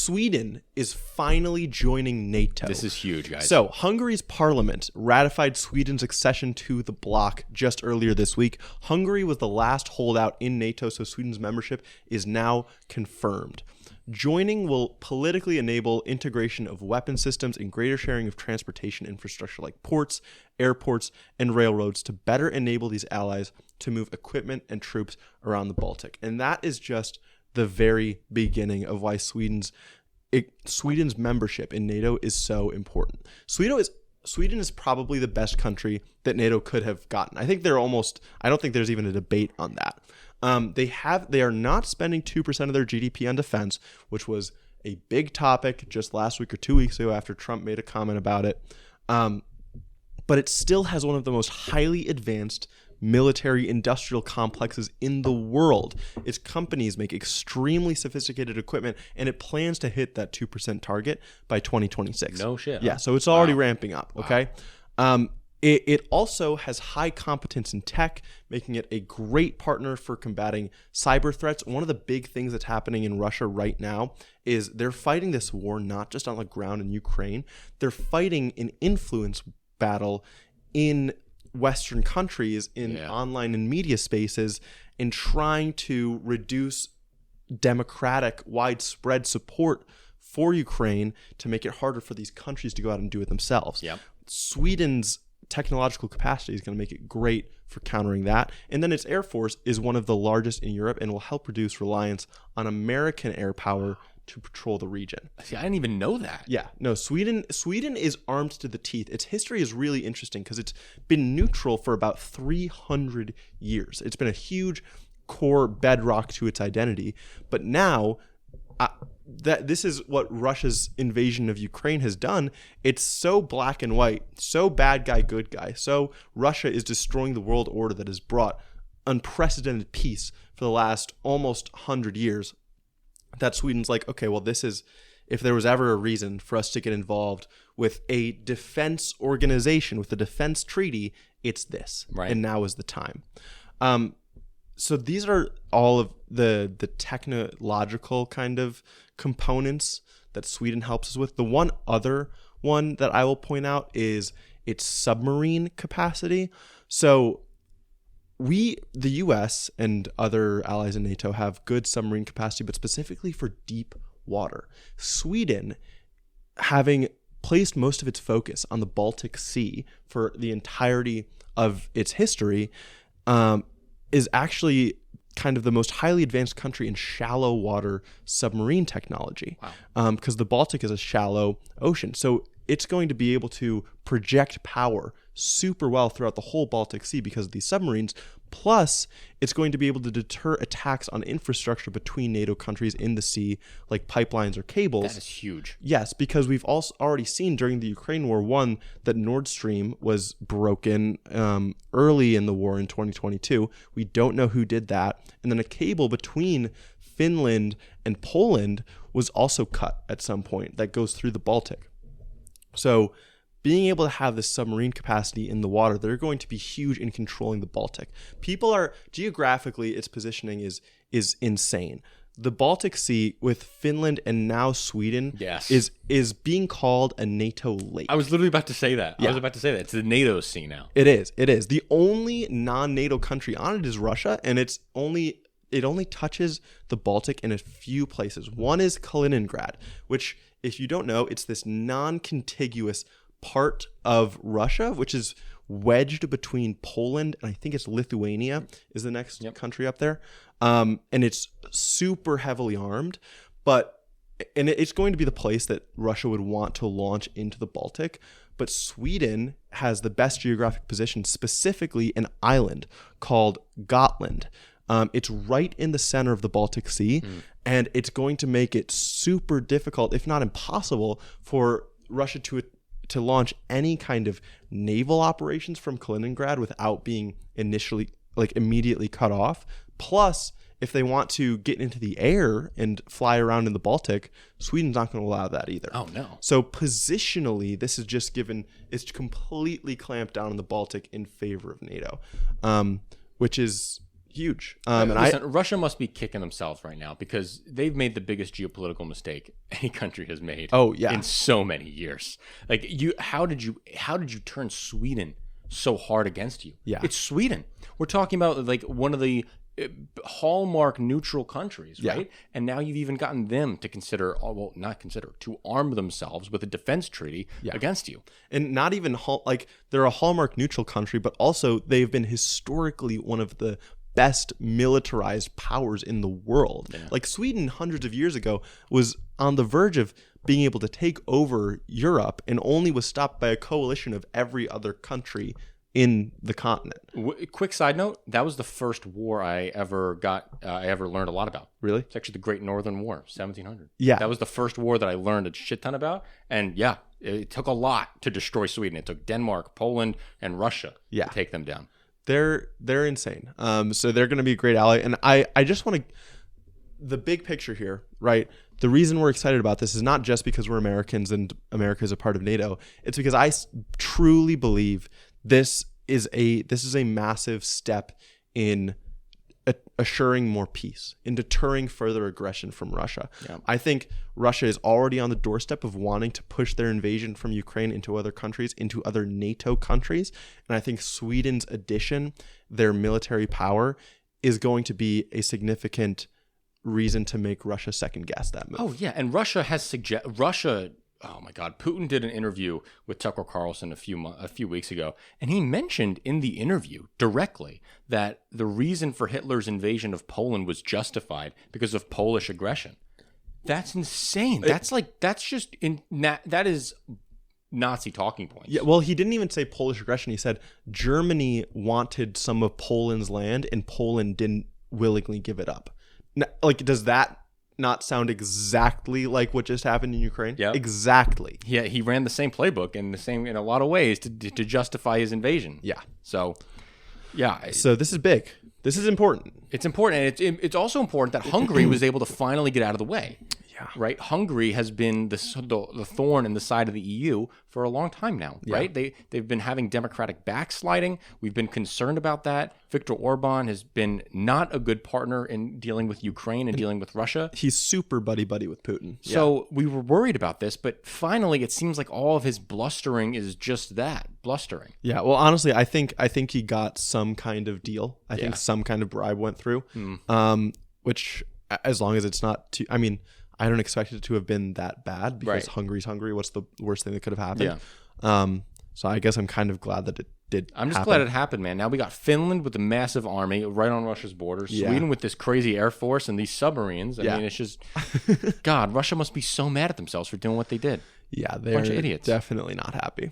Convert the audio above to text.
Sweden is finally joining NATO. This is huge, guys. So, Hungary's parliament ratified Sweden's accession to the bloc just earlier this week. Hungary was the last holdout in NATO, so Sweden's membership is now confirmed. Joining will politically enable integration of weapon systems and greater sharing of transportation infrastructure like ports, airports, and railroads to better enable these allies to move equipment and troops around the Baltic. And that is just the very beginning of why Sweden's membership in NATO is so important. Sweden is probably the best country that NATO could have gotten. I think I don't think there's even a debate on that. They are not spending 2% of their GDP on defense, which was a big topic just last week or 2 weeks ago after Trump made a comment about it. But it still has one of the most highly advanced military industrial complexes in the world. Its companies make extremely sophisticated equipment, and it plans to hit that 2% target by 2026. No shit. Yeah, so it's already ramping up, okay? It also has high competence in tech, making it a great partner for combating cyber threats. One of the big things that's happening in Russia right now is they're fighting this war not just on the ground in Ukraine. They're fighting an influence battle in Western countries, in online and media spaces, and trying to reduce democratic, widespread support for Ukraine to make it harder for these countries to go out and do it themselves. Yep. Sweden's technological capacity is going to make it great for countering that. And then its air force is one of the largest in Europe and will help reduce reliance on American air power to patrol the region. See, I didn't even know that. Yeah, no, Sweden is armed to the teeth. Its history is really interesting because it's been neutral for about 300 years. It's been a huge core bedrock to its identity. But now, this is what Russia's invasion of Ukraine has done. It's so black and white, so bad guy, good guy. So Russia is destroying the world order that has brought unprecedented peace for the last almost 100 years. That Sweden's like, okay, well, this is, if there was ever a reason for us to get involved with a defense organization, with a defense treaty, it's this. Right. And now is the time. So these are all of the technological kind of components that Sweden helps us with. The one other one that I will point out is its submarine capacity. So the U.S. and other allies in NATO have good submarine capacity, but specifically for deep water. Sweden, having placed most of its focus on the Baltic Sea for the entirety of its history, is actually kind of the most highly advanced country in shallow water submarine technology. Wow. Because the Baltic is a shallow ocean. So it's going to be able to project power super well throughout the whole Baltic Sea because of these submarines. Plus, it's going to be able to deter attacks on infrastructure between NATO countries in the sea, like pipelines or cables. That is huge. Yes, because we've also already seen during the Ukraine War, one, that Nord Stream was broken early in the war in 2022. We don't know who did that. And then a cable between Finland and Poland was also cut at some point that goes through the Baltic. So being able to have this submarine capacity in the water, they're going to be huge in controlling the Baltic. Geographically, its positioning is insane. The Baltic Sea with Finland and now Sweden is being called a NATO lake. I was literally about to say that. Yeah. I was about to say that. It's the NATO sea now. It is. The only non-NATO country on it is Russia, and it only touches the Baltic in a few places. One is Kaliningrad, which, if you don't know, it's this non-contiguous part of Russia, which is wedged between Poland and I think it's Lithuania is the next country up there. And it's super heavily armed, and it's going to be the place that Russia would want to launch into the Baltic. But Sweden has the best geographic position, specifically an island called Gotland. It's right in the center of the Baltic Sea, and it's going to make it super difficult, if not impossible, for Russia to launch any kind of naval operations from Kaliningrad without being immediately cut off. Plus, if they want to get into the air and fly around in the Baltic, Sweden's not going to allow that either. Oh, no. So positionally, this is just it's completely clamped down on the Baltic in favor of NATO, which is huge. Listen, Russia must be kicking themselves right now because they've made the biggest geopolitical mistake any country has made. Oh, yeah. In so many years. Like how did you turn Sweden so hard against you? Yeah. It's Sweden. We're talking about like one of the hallmark neutral countries, right? Yeah. And now you've even gotten them to to arm themselves with a defense treaty against you. And not even like they're a hallmark neutral country, but also they've been historically one of the best militarized powers in the world. Yeah. Like Sweden hundreds of years ago was on the verge of being able to take over Europe and only was stopped by a coalition of every other country in the continent. Quick side note, that was the first war I ever learned a lot about. Really? It's actually the Great Northern War, 1700. Yeah. That was the first war that I learned a shit ton about. And yeah, it took a lot to destroy Sweden. It took Denmark, Poland, and Russia to take them down. They're insane. So they're going to be a great ally. And I just want to, the big picture here, right? The reason we're excited about this is not just because we're Americans and America is a part of NATO. It's because I truly believe this is a massive step in assuring more peace, in deterring further aggression from Russia. Yeah. I think Russia is already on the doorstep of wanting to push their invasion from Ukraine into other countries, into other NATO countries. And I think Sweden's addition, their military power, is going to be a significant reason to make Russia second guess that move. Oh, yeah. And Russia has oh my God, Putin did an interview with Tucker Carlson a few weeks ago, and he mentioned in the interview directly that the reason for Hitler's invasion of Poland was justified because of Polish aggression. That's insane. That is Nazi talking points. Yeah, well, he didn't even say Polish aggression. He said Germany wanted some of Poland's land, and Poland didn't willingly give it up. Now, like, does that not sound exactly like what just happened in Ukraine? Yeah, exactly. Yeah, he ran the same playbook in a lot of ways to justify his invasion. Yeah. So, yeah. So this is big. This is important. It's important, and it's also important that Hungary was able to finally get out of the way. Yeah. Right. Hungary has been the thorn in the side of the EU for a long time now. Yeah. Right. They've been having democratic backsliding. We've been concerned about that. Viktor Orban has been not a good partner in dealing with Ukraine and dealing with Russia. He's super buddy with Putin. So we were worried about this, but finally it seems like all of his blustering is just that, blustering. Yeah. Well, honestly, I think he got some kind of deal. I think some kind of bribe went through. Which, as long as it's not too, I mean, I don't expect it to have been that bad because Hungary's Hungary. What's the worst thing that could have happened? Yeah. So I guess I'm kind of glad that it did. I'm just glad it happened, man. Now we got Finland with a massive army right on Russia's border. Sweden with this crazy air force and these submarines. I mean, it's just, God, Russia must be so mad at themselves for doing what they did. Yeah, they're bunch of idiots. Definitely not happy.